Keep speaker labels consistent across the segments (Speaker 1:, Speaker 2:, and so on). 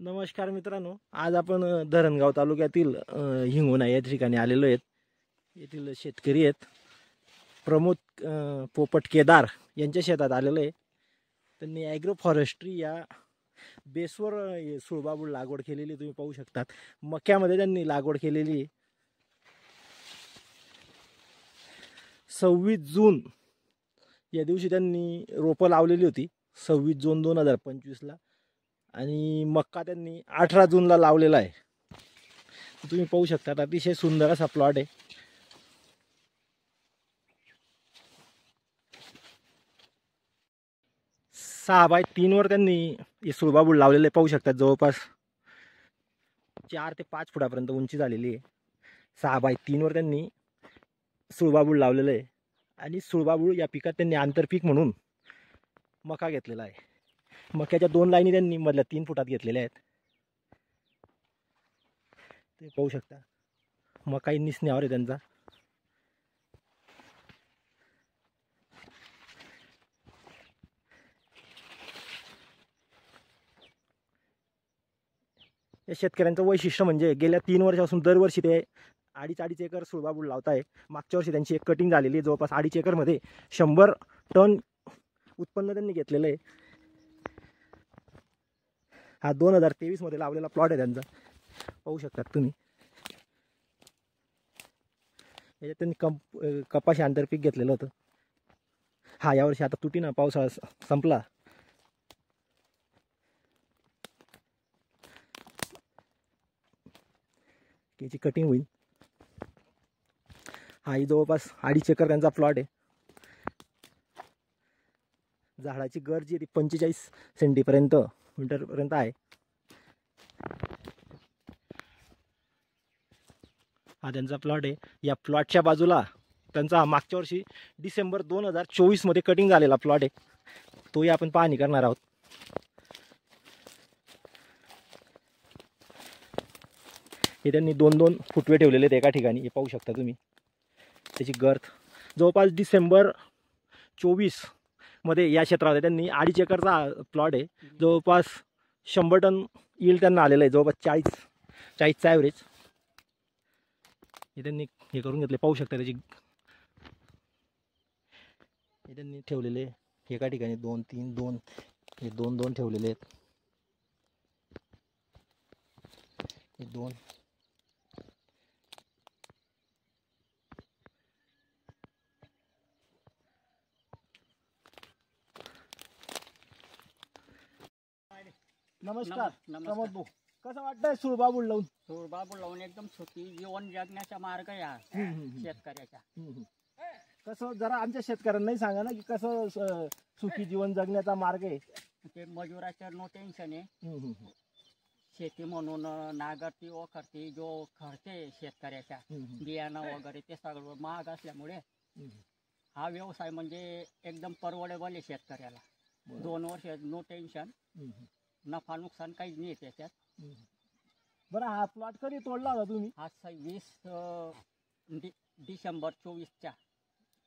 Speaker 1: नमस्कार मित्रांनो, आज आपण धरणगाव तालुक्यातील हिंगोणा या ठिकाणी आलेलो आहेत। येथील शेतकरी आहेत प्रमोद पोपट केदार यांच्या शेतात आलेलो आहे। त्यांनी ॲग्रो फॉरेस्ट्री या बेसवर सुळबाबूळ लागवड केलेली तुम्ही पाहू शकतात। मक्यामध्ये त्यांनी लागवड केलेली 26 जून या दिवशी त्यांनी रोपं लावलेली होती। 26 जून 2025 ला आणि मक्का त्यांनी 18 जूनला लावलेला आहे। तुम्ही पाहू शकता अतिशय सुंदर असा प्लॉट आहे। सहा बाय 3 वर त्यांनी सुळबाबूळ लावलेले पाहू शकता। जवळपास 4 ते 5 फुटापर्यंत उंची झालेली आहे। 6 बाय 3 वर त्यांनी सुळबाबूळ लावलेले आहे आणि सुळबाबूळ या पिकात त्यांनी आंतरपीक म्हणून मका घेतलेला आहे। मक्याच्या 2 लाईनी त्यांनी मधल्या 3 फुटात घेतलेल्या आहेत। ते पाहू शकता मका निसण्यावर आहे त्यांचा। या शेतकऱ्यांचं वैशिष्ट्य म्हणजे गेल्या 3 वर्षापासून दरवर्षी ते 2.5 एकर सुळबाबूळ लावताय। मागच्या वर्षी त्यांची एक कटिंग झालेली आहे। जवळपास 2.5 एकर मध्ये 100 टन उत्पन्न त्यांनी घेतलेलं आहे। हा 2023 मध्ये लावलेला प्लॉट आहे त्यांचा, पाहू शकता तुम्ही। याच्यात त्यांनी कपाशी आंतरपीक घेतलेलं होतं। हा यावर्षी आता तुटीना पावसाळा संपला। याची कटिंग होईल। हा जवळपास 2.5 एकर त्यांचा प्लॉट आहे। झाडाची गर जी 45 सेंटीपर्यंत मीटरपर्यंत आहे। हा त्यांचा प्लॉट आहे। या प्लॉटच्या बाजूला त्यांचा मागच्या वर्षी डिसेंबर 2024 मध्ये कटिंग झालेला प्लॉट आहे। तोही आपण पाहणी करणार आहोत। हे त्यांनी 2-2 फुटवे ठेवलेले आहेत एका ठिकाणी, हे पाहू शकता तुम्ही। त्याची गर्थ जवळपास डिसेंबर 24 मध्ये या क्षेत्रामध्ये त्यांनी 2.5 एकरचा प्लॉट आहे। जवळपास 100 टन यील्ड त्यांना आलेलं आहे। जवळपास 40चा ॲव्हरेज हे त्यांनी हे करून घेतले, पाहू शकता। त्याची हे त्यांनी ठेवलेले एका ठिकाणी 2-3-2 हे 2-2 ठेवलेले आहेत। हे 2 नमस्कार प्रमोद भाऊ, कसं वाटतंय सुळबाबूळ लावून?
Speaker 2: सुळबाबूळ लावून एकदम सुखी जीवन जगण्याचा मार्ग या शेतकऱ्याचा।
Speaker 1: कसं जरा आमच्या शेतकऱ्यांनाही सांगा ना की कसं सुखी जीवन जगण्याचा मार्ग आहे।
Speaker 2: ते मजुराचं नो टेन्शन आहे। शेती म्हणून नागरती वखरती जो खर्च आहे शेतकऱ्याचा, बियाणं वगैरे ते सगळं महाग असल्यामुळे हा व्यवसाय म्हणजे एकदम परवडेबल आहे शेतकऱ्याला। 2 वर्ष नो टेन्शन, नफा नुकसान काहीच नाही त्याच्यात।
Speaker 1: बरं, हा प्लॉट कधी तोडला होता तुम्ही?
Speaker 2: हा 26 डिसेंबर 24च्या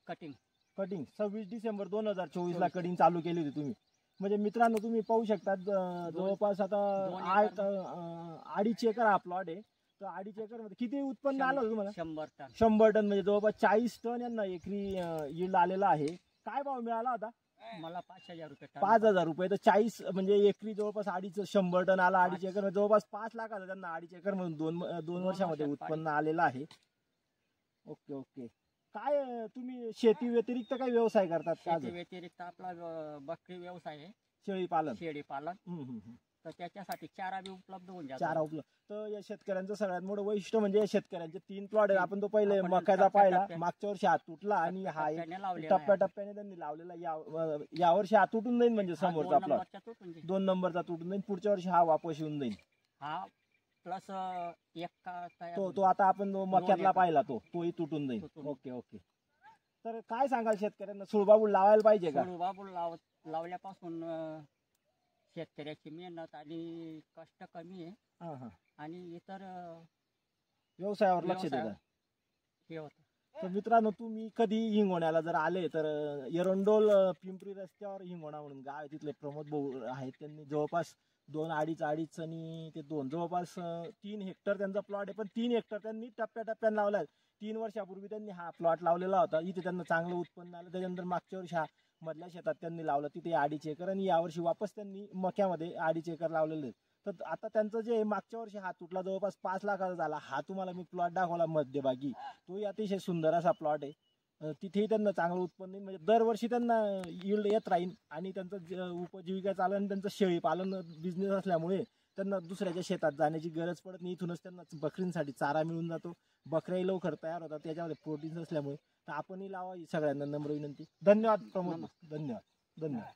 Speaker 2: कटिंग
Speaker 1: 26 डिसेंबर 2024 ला कटिंग चालू केली होती तुम्ही। म्हणजे मित्रांनो तुम्ही पाहू शकता जवळपास आता 2.5 एकर हा प्लॉट आहे। तर 2.5 एकर मध्ये किती उत्पन्न आलं होतं तुम्हाला? 100 टन, म्हणजे जवळपास 40 टन यांना एकरी यील्ड आलेला आहे। काय भाव मिळाला होता?
Speaker 2: मला 5,000 रुपये।
Speaker 1: 5,000 रुपये। तर 40 म्हणजे एकरी जवळपास 100 टन आला। 2.5 एकर जवळपास 5 लाखाचं त्यांना 2.5 एकर मधून 2 वर्षामध्ये उत्पन्न आलेलं आहे। Okay okay. काय तुम्ही शेती व्यतिरिक्त काही व्यवसाय करतात का?
Speaker 2: शेती व्यतिरिक्त आपला बकरी व्यवसाय आहे,
Speaker 1: शेळी पालन।
Speaker 2: तर त्याच्यासाठी चारा बी उपलब्ध होऊन जातो।
Speaker 1: चारा उपलब्ध। तर या शेतकऱ्यांचं सगळ्यात मोठं वैशिष्ट्य म्हणजे शेतकऱ्यांचे 3 प्लॉट आहेत। आपण तो पहिले मक्याचा पाहिला, मागच्या वर्षी हात तुटला आणि हा टप्प्याटप्प्याने त्यांनी लावलेला। या वर्षी हात तुटून जाईल, म्हणजे समोरचा प्लॉट 2 नंबरचा तुटून जाईल। पुढच्या वर्षी हा वापस येऊन जाईल।
Speaker 2: हा प्लस एक
Speaker 1: तो आता आपण मक्यातला पाहिला तोही तुटून जाईल। Okay okay. तर काय सांगाल शेतकऱ्यांना, सुळबाबूळ लावायला पाहिजे का?
Speaker 2: सुळबाबूळ लावल्यापासून शेतकऱ्याची मेहनत आणि कष्ट कमी आहे आणि इतर
Speaker 1: व्यवसायावर लक्ष देतात
Speaker 2: हे होतं।
Speaker 1: तर मित्रांनो तुम्ही कधी हिंगोण्याला जर आले तर एरंडोल पिंपरी रस्त्यावर हिंगोणा म्हणून गाव आहे, तिथले प्रमोद भाऊ आहेत। त्यांनी जवळपास 2 अडीच आणि ते 2 जवळपास 3 हेक्टर त्यांचा प्लॉट आहे. पण 3 हेक्टर त्यांनी टप्प्याटप्प्याने लावला आहे. 3 वर्षापूर्वी त्यांनी हा प्लॉट लावलेला होता. इथे त्यांना चांगलं उत्पन्न आलं. त्याच्यानंतर मागच्या वर्षी हा मधल्या शेतात त्यांनी लावलं, तिथे 2.5 एकर, आणि यावर्षी वापस त्यांनी मक्यामध्ये 2.5 एकर लावलेले आहेत. तर आता त्यांचं जे मागच्या वर्षी हा तुटला जवळपास 5 लाखाचा झाला. हा तुम्हाला मी प्लॉट दाखवला मध्यभागी, तोही अतिशय सुंदर असा प्लॉट आहे. तिथेही त्यांना चांगलं उत्पन्न येईल. म्हणजे दरवर्षी त्यांना यील्ड येत राहील आणि त्यांचं उपजीविका चालन. त्यांचं शेळी पालन बिझनेस असल्यामुळे त्यांना दुसऱ्याच्या शेतात जाण्याची गरज पडत नाही. इथूनच त्यांना बकरींसाठी चारा मिळून जातो. बकऱ्याही लवकर तयार होतात त्याच्यामध्ये प्रोटीन्स असल्यामुळे. तर आपणही लावा ही सगळ्यांना नम्र विनंती. धन्यवाद प्रमोद. धन्यवाद.